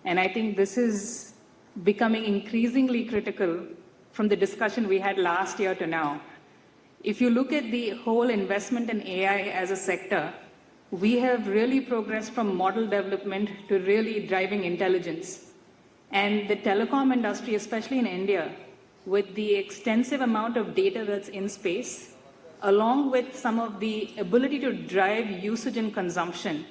And I think this is becoming increasingly critical from the discussion we had last year to now. If you look at the whole investment in AI as a sector, we have really progressed from model development to really driving intelligence. And the telecom industry, especially in India, with the extensive amount of data that's in space, along with some of the ability to drive usage and consumption,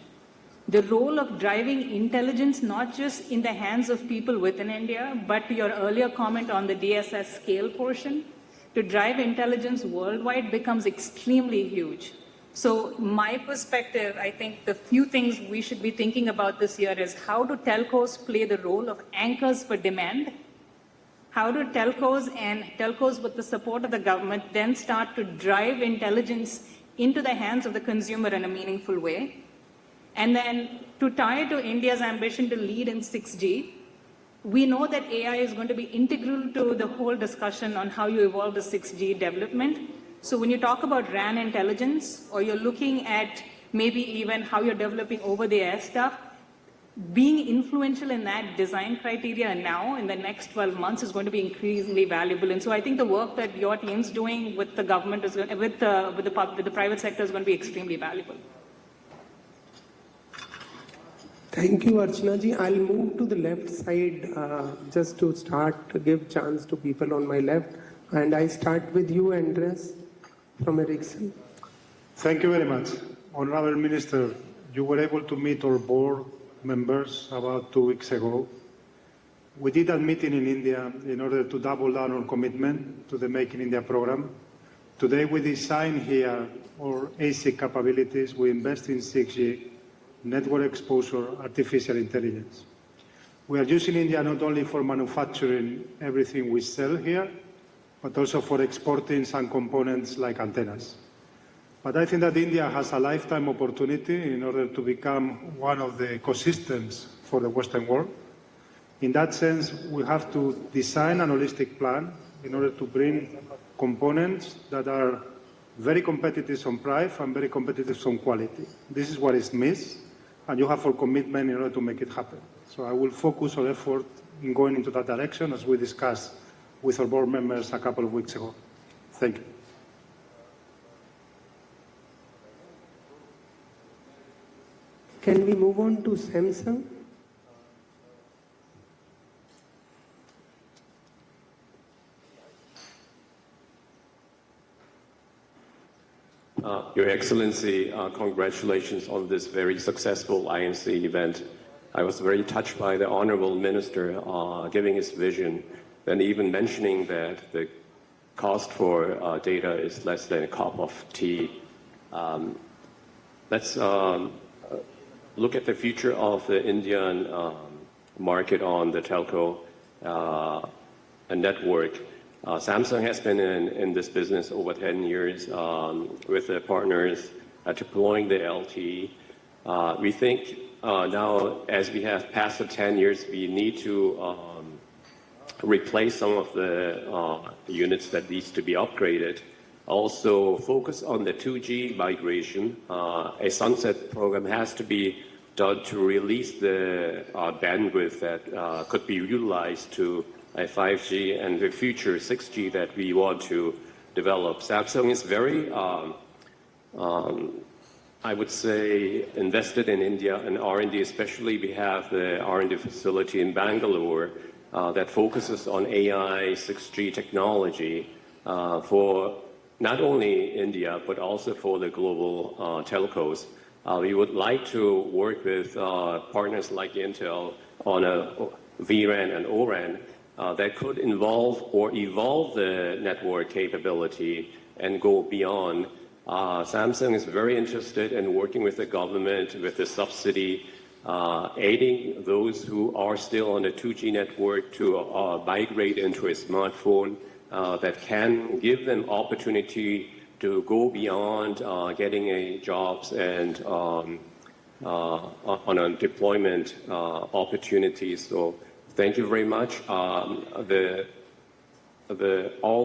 the role of driving intelligence, not just in the hands of people within India, but to your earlier comment on the DSS scale portion, to drive intelligence worldwide becomes extremely huge. So my perspective, I think the few things we should be thinking about this year is how do telcos play the role of anchors for demand? How do telcos with the support of the government then start to drive intelligence into the hands of the consumer in a meaningful way? And then to tie to India's ambition to lead in 6G, we know that AI is going to be integral to the whole discussion on how you evolve the 6G development. So when you talk about RAN intelligence, or you're looking at maybe even how you're developing over-the-air stuff, being influential in that design criteria now in the next 12 months is going to be increasingly valuable. And so I think the work that your team's doing with the government, with the private sector is going to be extremely valuable. Thank you, Archana ji. I'll move to the left side just to start to give chance to people on my left. And I start with you, Andres, from Ericsson. Thank you very much. Honorable Minister, you were able to meet our board members about 2 weeks ago. We did a meeting in India in order to double down on commitment to the Make in India program. Today we design here our ASIC capabilities. We invest in 6G, network exposure, artificial intelligence. We are using India not only for manufacturing everything we sell here, but also for exporting some components like antennas. But I think that India has a lifetime opportunity in order to become one of the ecosystems for the Western world. In that sense, we have to design an holistic plan in order to bring components that are very competitive on price and very competitive on quality. This is what is missed, and you have our commitment in order to make it happen. So I will focus our effort in going into that direction as we discussed with our board members a couple of weeks ago. Thank you. Can we move on to Samsung? Your Excellency, congratulations on this very successful INC event. I was very touched by the Honorable Minister giving his vision and even mentioning that the cost for data is less than a cup of tea. Let's look at the future of the Indian market on the telco network. Samsung has been in this business over 10 years with the partners deploying the LTE. We think now, as we have passed the 10 years, we need to replace some of the units that needs to be upgraded. Also focus on the 2G migration. A sunset program has to be done to release the bandwidth that could be utilized to a 5G and the future 6G that we want to develop. Samsung is very, I would say, invested in India and R&D, especially we have the R&D facility in Bangalore that focuses on AI 6G technology for not only India, but also for the global telcos. We would like to work with partners like Intel on a vRAN and ORAN that could involve or evolve the network capability and go beyond. Samsung is very interested in working with the government, with the subsidy, aiding those who are still on the 2G network to migrate into a smartphone that can give them opportunity to go beyond getting jobs and on a deployment opportunities. So thank you very much. All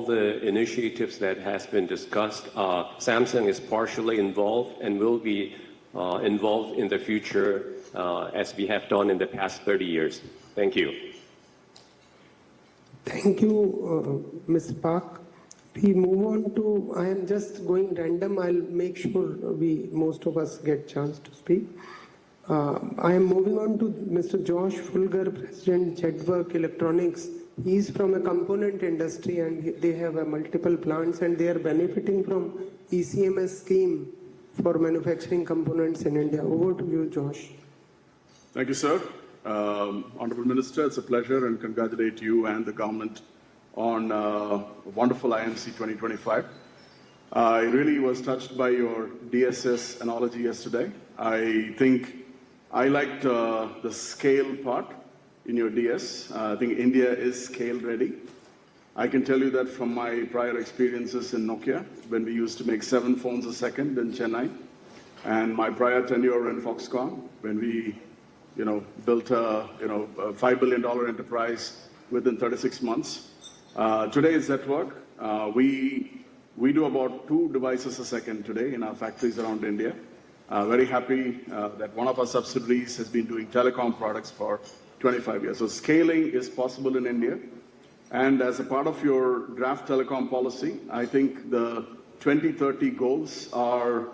the initiatives that has been discussed, Samsung is partially involved and will be involved in the future as we have done in the past 30 years. Thank you. Thank you, Mr. Park. We move on to, I am just going random, I'll make sure most of us get chance to speak. I am moving on to Mr. Josh Fulgar, President, Jetwork Electronics. He is from a component industry and they have multiple plants and they are benefiting from ECMS scheme for manufacturing components in India. Over to you, Josh. Thank you, sir. Honorable Minister, it's a pleasure and congratulate you and the government on wonderful IMC 2025. I really was touched by your DSS analogy yesterday. I think I liked the scale part in your DS. I think India is scale ready. I can tell you that from my prior experiences in Nokia, when we used to make 7 phones a second in Chennai, and my prior tenure in Foxconn, when we built a $5 billion enterprise within 36 months. Today is at work. We do about 2 devices a second today in our factories around India. Very happy that one of our subsidiaries has been doing telecom products for 25 years. So scaling is possible in India. And as a part of your draft telecom policy, I think the 2030 goals are,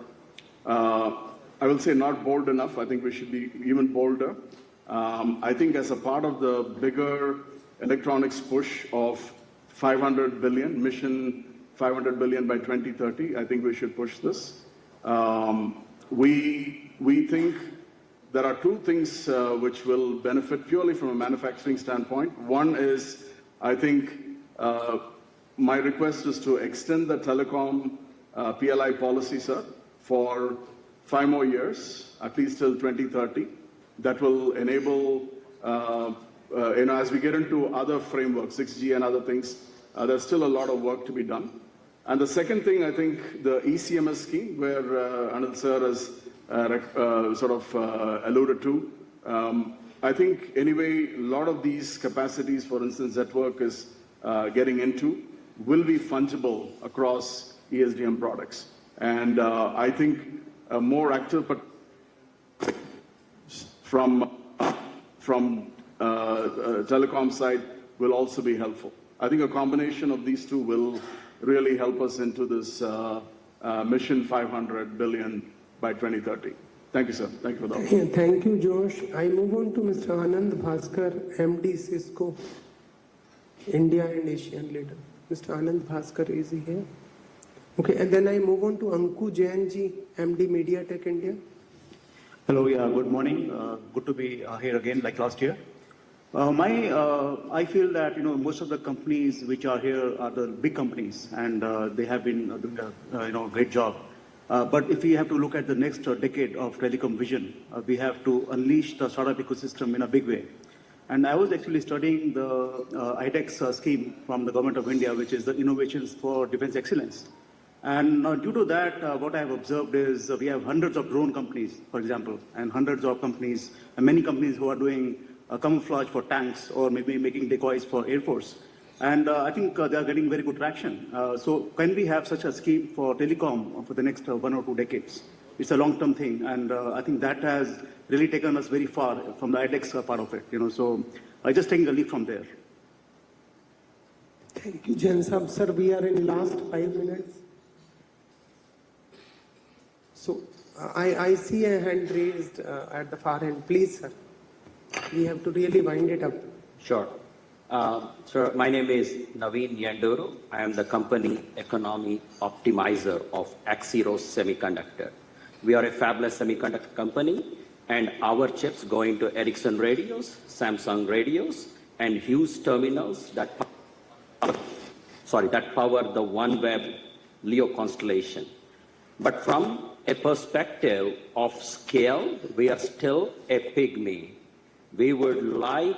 I will say, not bold enough. I think we should be even bolder. I think as a part of the bigger electronics push of 500 billion, mission 500 billion by 2030, I think we should push this. We think there are 2 things which will benefit purely from a manufacturing standpoint. One is, I think, my request is to extend the telecom PLI policy, sir, for 5 more years, at least till 2030. That will enable, as we get into other frameworks, 6G and other things, there's still a lot of work to be done. And the second thing, I think, the ECMS scheme, where Anil sir has alluded to, I think, anyway, a lot of these capacities, for instance, Network is getting into, will be fungible across ESDM products. And I think a more active from telecom side will also be helpful. I think a combination of these 2 will really help us into this mission 500 billion by 2030. Thank you, sir. Thank you for the opportunity. Thank you, Josh. I move on to Mr. Anand Bhaskar, MD Cisco, India and Asian leader. Mr. Anand Bhaskar, is he here? Okay, and then I move on to Anku Jainji, MD MediaTek India. Hello, good morning. Good to be here again, like last year. I feel that most of the companies which are here are the big companies, and they have been doing a great job. But if we have to look at the next decade of telecom vision, we have to unleash the startup ecosystem in a big way. And I was actually studying the IDEX scheme from the Government of India, which is the Innovations for Defense Excellence. And due to that, what I have observed is we have hundreds of drone companies, for example, and hundreds of companies, and many companies who are doing camouflage for tanks or maybe making decoys for Air Force. And I think they are getting very good traction. So can we have such a scheme for telecom for the next 1 or 2 decades? It's a long-term thing, and I think that has really taken us very far from the IDEX part of it. So I just take the lead from there. Thank you, Jansab. Sir, we are in last 5 minutes. So I see a hand raised at the far end. Please, sir. We have to really wind it up. Sure. Sir, my name is Naveen Yanduru. I am the company economy optimizer of Axiros Semiconductor. We are a fabless semiconductor company, and our chips go into Ericsson radios, Samsung radios, and Hughes terminals that power the OneWeb LEO constellation. But from a perspective of scale, we are still a pygmy. We would like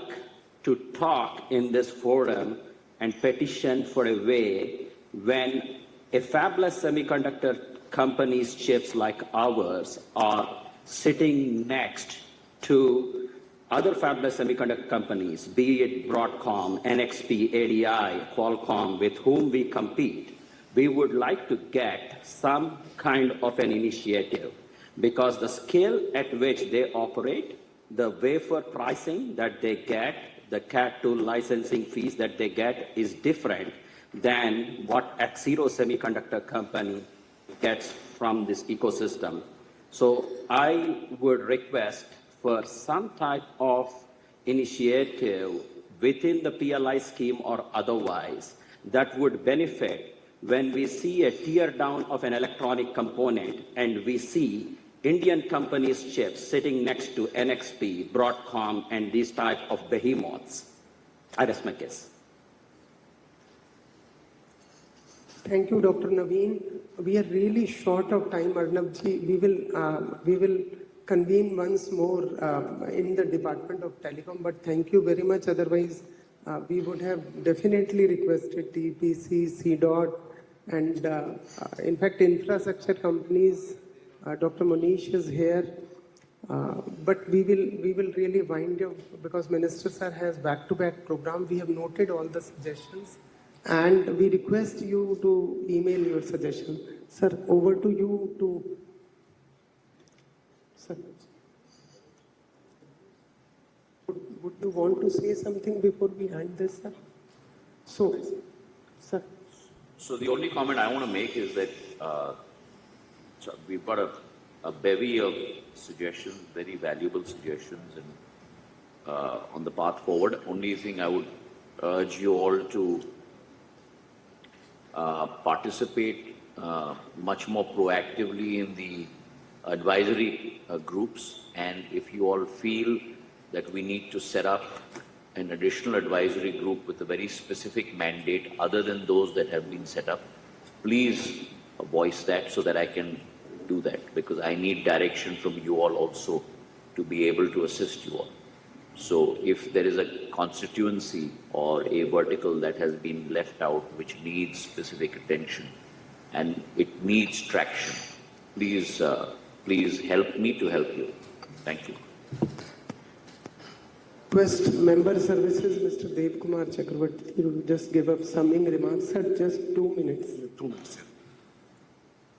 to talk in this forum and petition for a way when a fabless semiconductor company's chips like ours are sitting next to other fabless semiconductor companies, be it Broadcom, NXP, ADI, Qualcomm, with whom we compete. We would like to get some kind of an initiative because the scale at which they operate the wafer pricing that they get, the CAT tool licensing fees that they get is different than what Axiro Semiconductor Company gets from this ecosystem. So I would request for some type of initiative within the PLI scheme or otherwise that would benefit when we see a tear down of an electronic component and we see Indian companies' chips sitting next to NXP, Broadcom, and these type of behemoths. I rest my case. Thank you, Dr. Naveen. We are really short of time, Arnabji. We will convene once more in the Department of Telecom, but thank you very much. Otherwise, we would have definitely requested TPC, CDOT, and in fact, infrastructure companies. Dr. Monish is here, but we will really wind up because Minister Sir has back-to-back program. We have noted all the suggestions, and we request you to email your suggestion. Sir, over to you to. Sir, would you want to say something before we end this, sir? So, sir. So the only comment I want to make is that so we've got a bevy of suggestions, very valuable suggestions, and on the path forward. Only thing I would urge you all to participate much more proactively in the advisory groups, and if you all feel that we need to set up an additional advisory group with a very specific mandate other than those that have been set up, please voice that so that I can do that, because I need direction from you all also to be able to assist you all. So if there is a constituency or a vertical that has been left out which needs specific attention and it needs traction, please, please help me to help you. Thank you. Request Member Services, Mr. Dev Kumar Chakravarti, to just give up summing remarks. Sir, just 2 minutes. 2 minutes, yeah.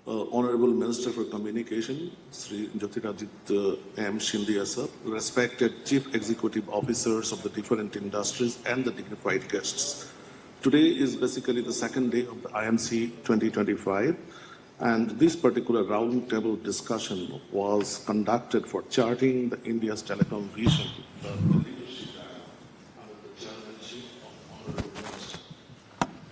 Honorable Minister for Communication, Sri Jyotiraditya Scindia sir, respected Chief Executive Officers of the different industries and the dignified guests. Today is basically the second day of the IMC 2025, and this particular roundtable discussion was conducted for charting the India's telecom vision.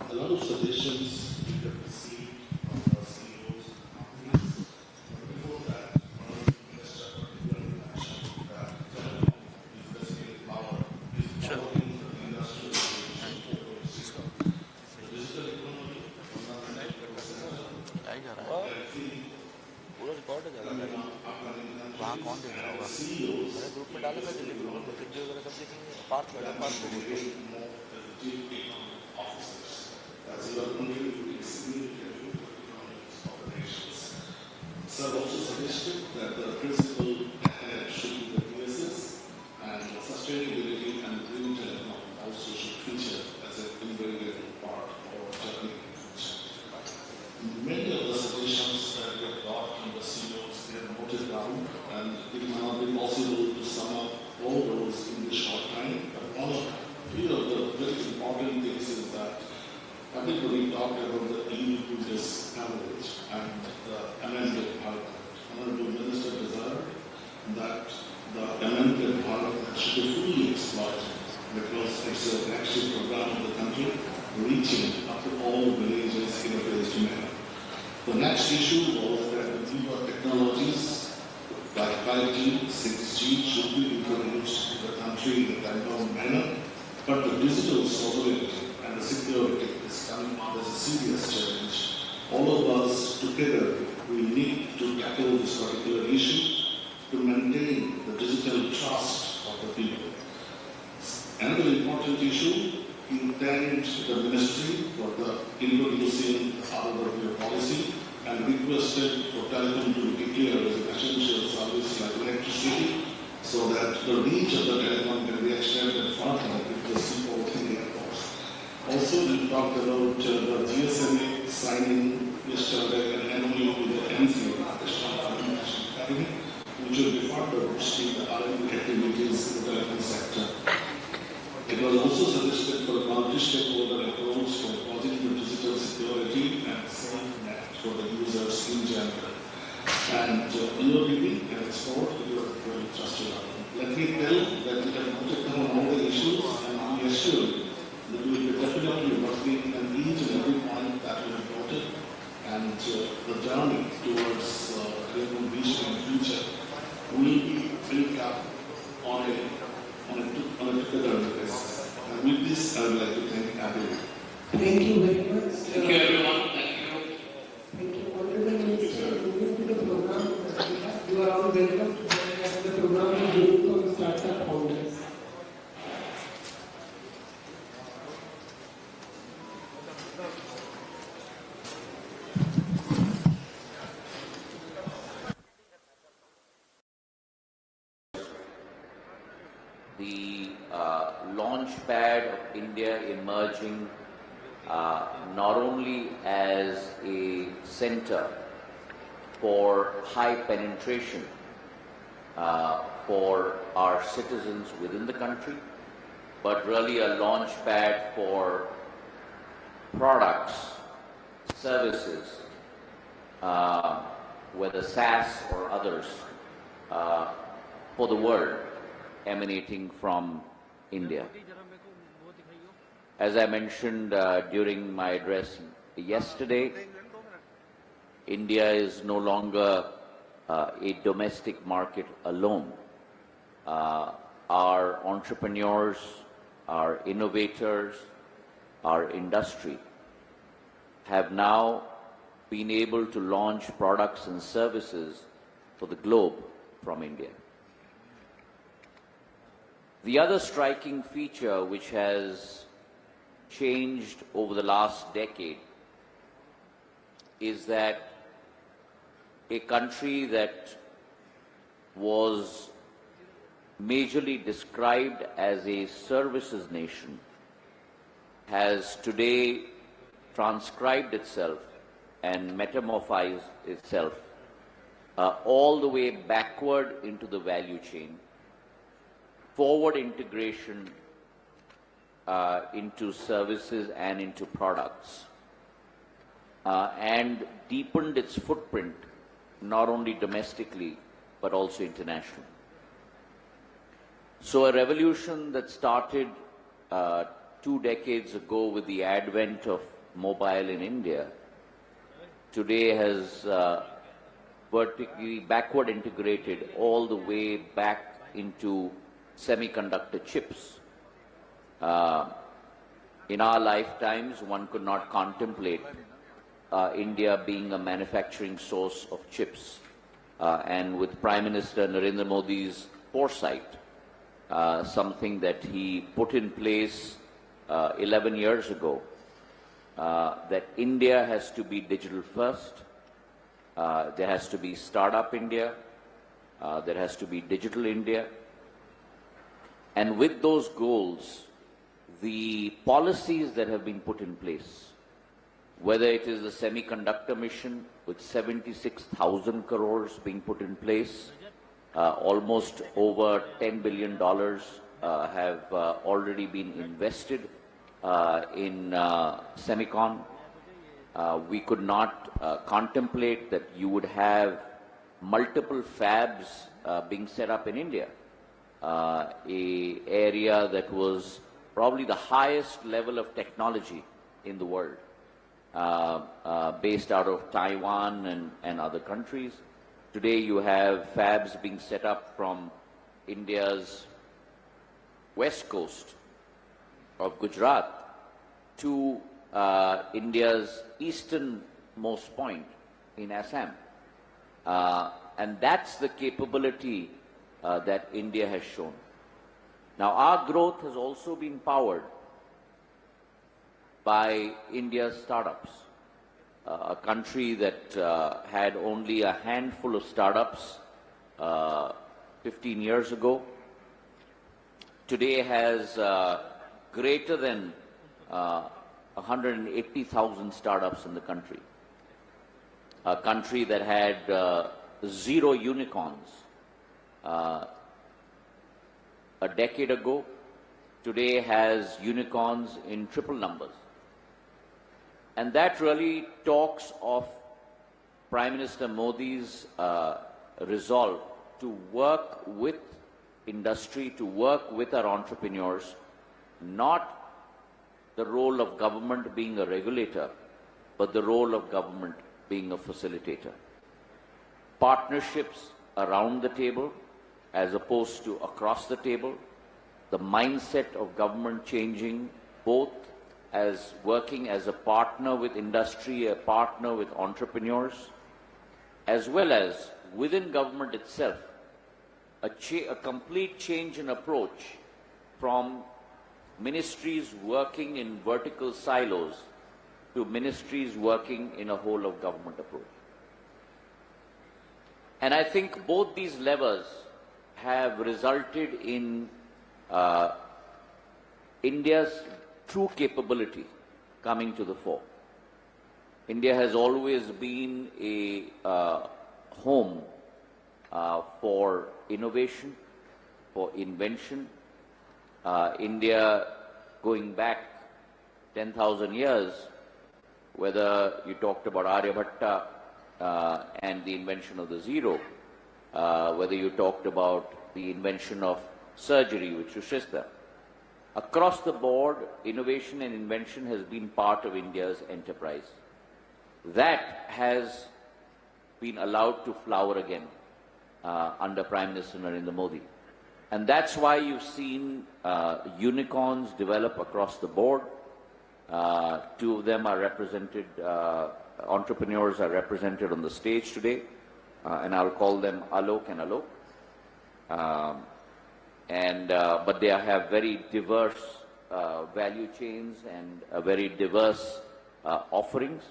A lot of suggestions we have received from the CEOs and companies. But before that, one minister particularly mentioned that telecom is basically power, is powering the industry. The digital economy was not an वहाँ कौन देख रहा होगा? मैंने group में डाला था Delhi group में, कितने वगैरह सब देखेंगे, पार्क बैठा पार्क देखेंगे। Sir also suggested that the principal should be the PSS, and sustainability and green telecom also should feature as an invariable part of our journey. Many of the suggestions that we have got from the CEOs, they are noted down, and it may not be possible to sum up all those in this short time. But one of the very important things is that everybody talked about the EU-US average and the amended parliament. Honorable Minister desired that the amended parliament should be fully exploited because it's a flagship program of the country, reaching up to all villages in a phased manner. The next issue was that the newer technologies like 5G, 6G should be introduced in the country in a time-bound manner, but the digital sovereignty and the security is coming on as a serious challenge. All of us together, we need to tackle this particular issue to maintain the digital trust of the people. Another important issue, he thanked the ministry for the introducing the ROW policy and requested for telecom to be declared as an essential service like electricity, so that the reach of the telecom can be extended further with the seaport in the airports. Also, we talked about the GSMA signing yesterday an MOU with the NCA, National Academy, which will be further boosting the R&D activity It was also suggested for a multi-stakeholder approach for positive digital security and safe net for the users in general. And EODB and export, you are very trusted. Let me tell that we have noted down all the issues and we assure you that we will be definitely working on each and every point that we have noted, and the journey towards Telecom vision in future will be built up on a together basis. And with this, I would like to thank everyone. Thank you very much. Thank you, everyone. Thank you. Thank you. Honorable Minister, moving to the program, you are all welcome to join us in the program of Group of Startup Founders. The launch pad of India emerging not only as a center for high penetration for our citizens within the country, but really a launch pad for products, services, whether SaaS or others, for the world, emanating from India. As I mentioned during my address yesterday, India is no longer a domestic market alone. Our entrepreneurs, our innovators, our industry have now been able to launch products and services for the globe from India. The other striking feature which has changed over the last decade is that a country that was majorly described as a services nation has today transcribed itself and metamorphosed itself all the way backward into the value chain, forward integration into services and into products, and deepened its footprint not only domestically but also internationally. So a revolution that started 2 decades ago with the advent of mobile in India today has vertically backward integrated all the way back into semiconductor chips. In our lifetimes, one could not contemplate India being a manufacturing source of chips. And with Prime Minister Narendra Modi's foresight, something that he put in place 11 years ago, that India has to be digital first, there has to be Startup India, there has to be Digital India. And with those goals, the policies that have been put in place, whether it is the semiconductor mission with 76,000 crores being put in place, almost over $10 billion have already been invested in semicon. We could not contemplate that you would have multiple fabs being set up in India, a area that was probably the highest level of technology in the world, based out of Taiwan and other countries. Today you have fabs being set up from India's west coast of Gujarat to India's easternmost point in Assam. And that's the capability that India has shown. Now, our growth has also been powered by India's startups. A country that had only a handful of startups 15 years ago, today has greater than 180,000 startups in the country. A country that had 0 unicorns a decade ago today has unicorns in triple numbers. And that really talks of Prime Minister Modi's resolve to work with industry, to work with our entrepreneurs, not the role of government being a regulator, but the role of government being a facilitator. Partnerships around the table as opposed to across the table, the mindset of government changing both as working as a partner with industry, a partner with entrepreneurs, as well as within government itself, a complete change in approach from ministries working in vertical silos to ministries working in a whole of government approach. And I think both these levers have resulted in India's true capability coming to the fore. India has always been a home for innovation, for invention. India, going back 10,000 years, whether you talked about Aryabhatta and the invention of the zero, whether you talked about the invention of surgery with Shushista, across the board, innovation and invention has been part of India's enterprise. That has been allowed to flower again under Prime Minister Narendra Modi. And that's why you've seen unicorns develop across the board. Two of them are represented, entrepreneurs are represented on the stage today, and I'll call them Alok and Alok. But they have very diverse value chains and very diverse offerings.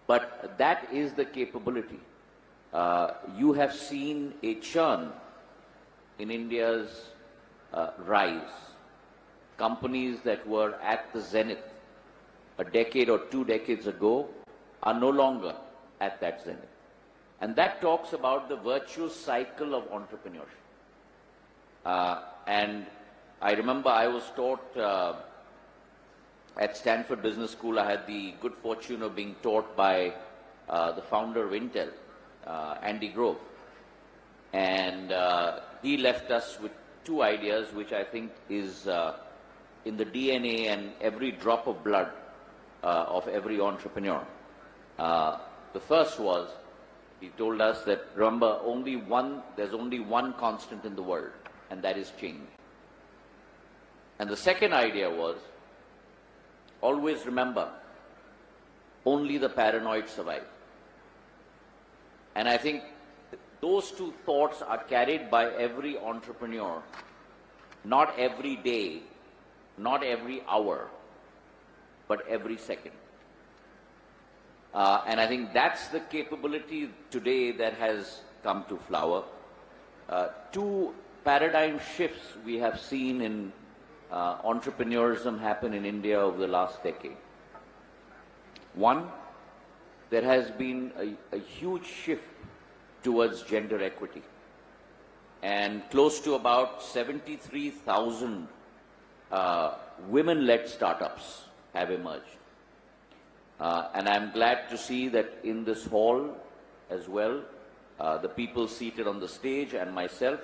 But that is the capability. You have seen a churn in India's rise. Companies that were at the zenith a decade or 2 decades ago are no longer at that zenith. And that talks about the virtuous cycle of entrepreneurship. And I remember I was taught at Stanford Business School. I had the good fortune of being taught by the founder of Intel, Andy Grove. And he left us with 2 ideas, which I think is in the DNA and every drop of blood of every entrepreneur. The first was, he told us that, remember, there's only one constant in the world, and that is change. And the second idea was, always remember, only the paranoid survive. And I think those 2 thoughts are carried by every entrepreneur, not every day, not every hour, but every second. And I think that's the capability today that has come to flower. 2 paradigm shifts we have seen in entrepreneurism happen in India over the last decade. One, there has been a huge shift towards gender equity. And close to about 73,000 women-led startups have emerged. And I'm glad to see that in this hall as well, the people seated on the stage and myself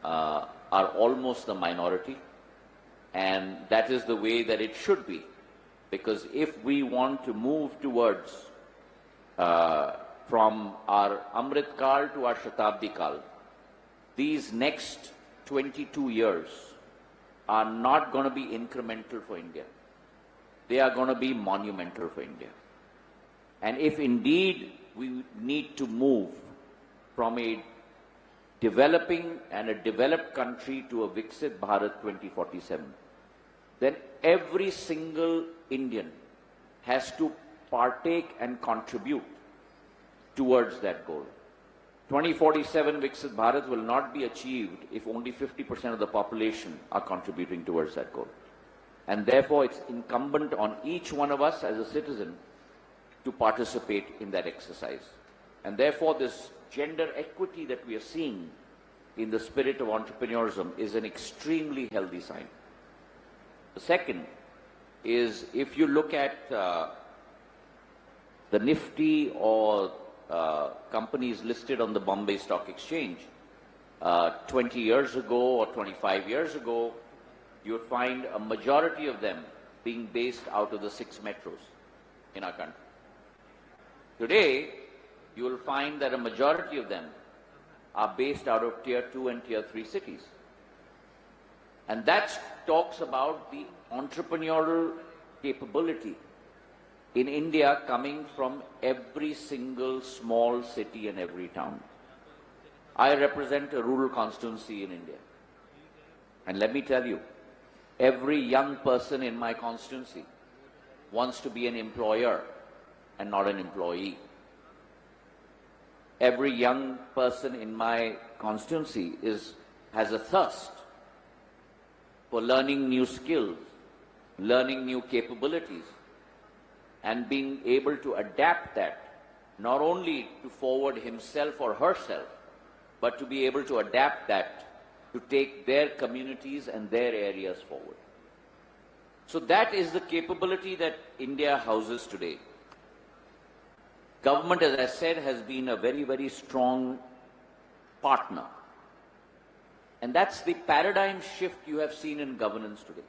are almost the minority. And that is the way that it should be. Because if we want to move towards from our Amrit Kal to our Shatabdi Kal, these next 22 years are not going to be incremental for India. They are going to be monumental for India. And if indeed we need to move from a developing and a developed country to a Viksit Bharat 2047, then every single Indian has to partake and contribute towards that goal. 2047 Viksit Bharat will not be achieved if only 50% of the population are contributing towards that goal. And therefore, it's incumbent on each one of us as a citizen to participate in that exercise. And therefore, this gender equity that we are seeing in the spirit of entrepreneurism is an extremely healthy sign. The second is if you look at the Nifty or companies listed on the Bombay Stock Exchange, 20 years ago or 25 years ago, you would find a majority of them being based out of the 6 metros in our country. Today, you will find that a majority of them are based out of Tier 2 and Tier 3 cities. And that talks about the entrepreneurial capability in India coming from every single small city and every town. I represent a rural constituency in India. And let me tell you, every young person in my constituency wants to be an employer and not an employee. Every young person in my constituency has a thirst for learning new skills, learning new capabilities, and being able to adapt that, not only to forward himself or herself, but to be able to adapt that to take their communities and their areas forward. So that is the capability that India houses today. Government, as I said, has been a very, very strong partner. And that's the paradigm shift you have seen in governance today.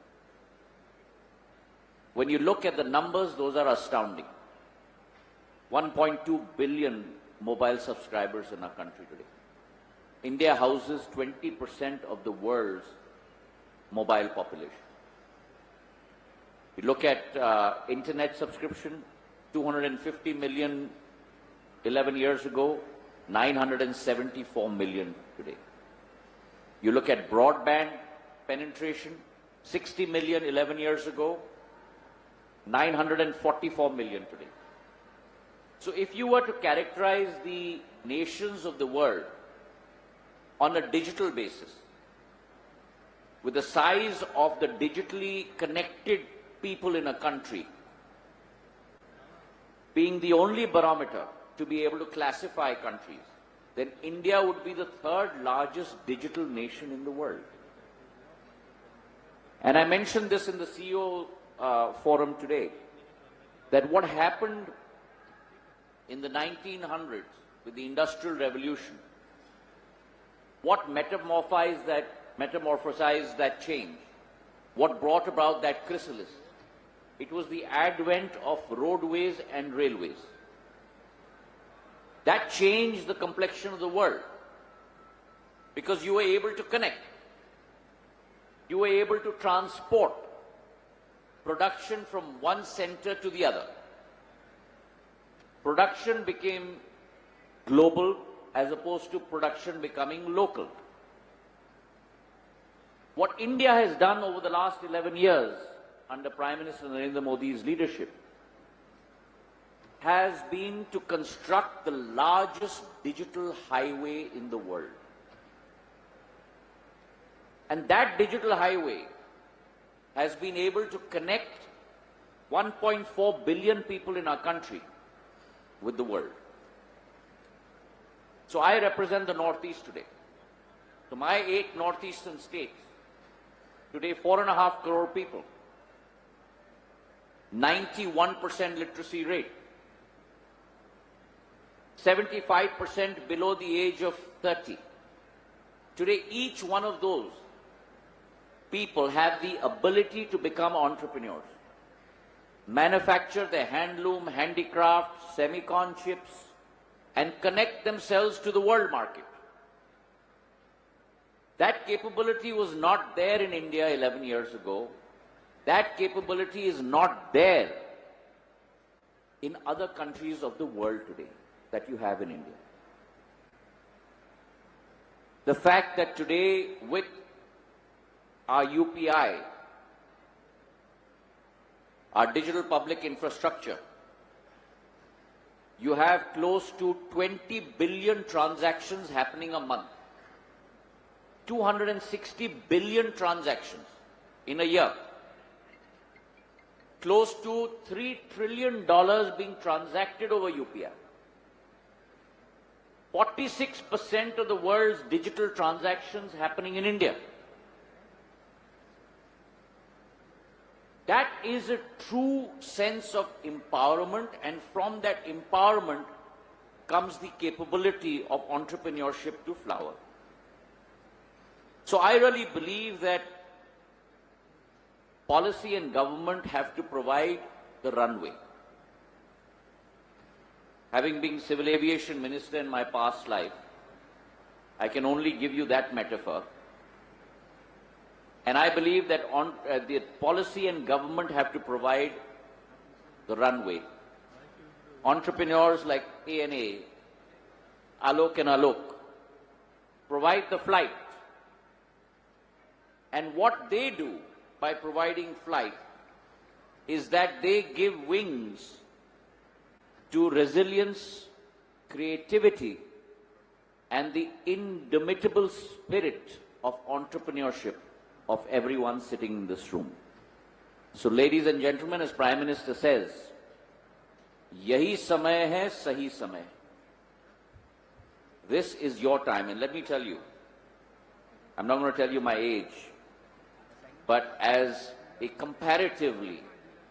When you look at the numbers, those are astounding. 1.2 billion mobile subscribers in our country today. India houses 20% of the world's mobile population. You look at internet subscription, 250 million 11 years ago, 974 million today. You look at broadband penetration, 60 million 11 years ago, 944 million today. So if you were to characterize the nations of the world on a digital basis, with the size of the digitally connected people in a country, being the only barometer to be able to classify countries, then India would be the 3rd largest digital nation in the world. And I mentioned this in the CEO forum today, that what happened in the 1900s with the Industrial Revolution, what metamorphosized that change, what brought about that chrysalis, it was the advent of roadways and railways. That changed the complexion of the world because you were able to connect. You were able to transport production from one center to the other. Production became global as opposed to production becoming local. What India has done over the last 11 years under Prime Minister Narendra Modi's leadership has been to construct the largest digital highway in the world. And that digital highway has been able to connect 1.4 billion people in our country with the world. So I represent the Northeast today. So my 8 Northeastern states, today 4.5 crore people, 91% literacy rate, 75% below the age of 30. Today, each one of those people have the ability to become entrepreneurs, manufacture their handloom, handicraft, semicon chips, and connect themselves to the world market. That capability was not there in India 11 years ago. That capability is not there in other countries of the world today that you have in India. The fact that today with our UPI, our digital public infrastructure, you have close to 20 billion transactions happening a month. 260 billion transactions in a year. Close to $3 trillion being transacted over UPI. 46% of the world's digital transactions happening in India. That is a true sense of empowerment, and from that empowerment comes the capability of entrepreneurship to flower. So I really believe that policy and government have to provide the runway. Having been civil aviation minister in my past life, I can only give you that metaphor. And I believe that the policy and government have to provide the runway. Entrepreneurs like ANA, Alok and Alok, provide the flight. And what they do by providing flight is that they give wings to resilience, creativity, and the indomitable spirit of entrepreneurship of everyone sitting in this room. So, ladies and gentlemen, as Prime Minister says, yahi samay hai, sahi samay. This is your time, and let me tell you, I'm not going to tell you my age, but as a comparatively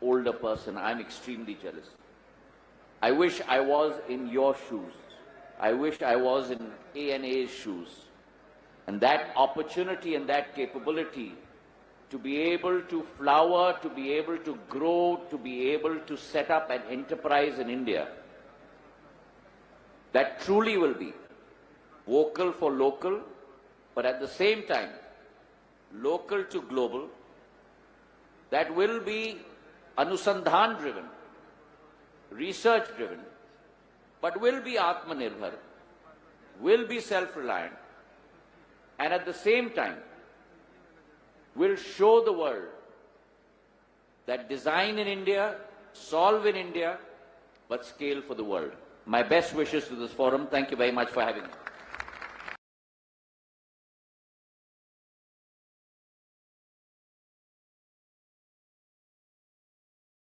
older person, I'm extremely jealous. I wish I was in your shoes. I wish I was in ANA's shoes. And that opportunity and that capability to be able to flower, to be able to grow, to be able to set up an enterprise in India that truly will be vocal for local, but at the same time, local to global, that will be Anusandhan driven, research driven, but will be Atmanirbhar, will be self-reliant, and at the same time will show the world that design in India, solve in India, but scale for the world. My best wishes to this forum. Thank you very much for having me.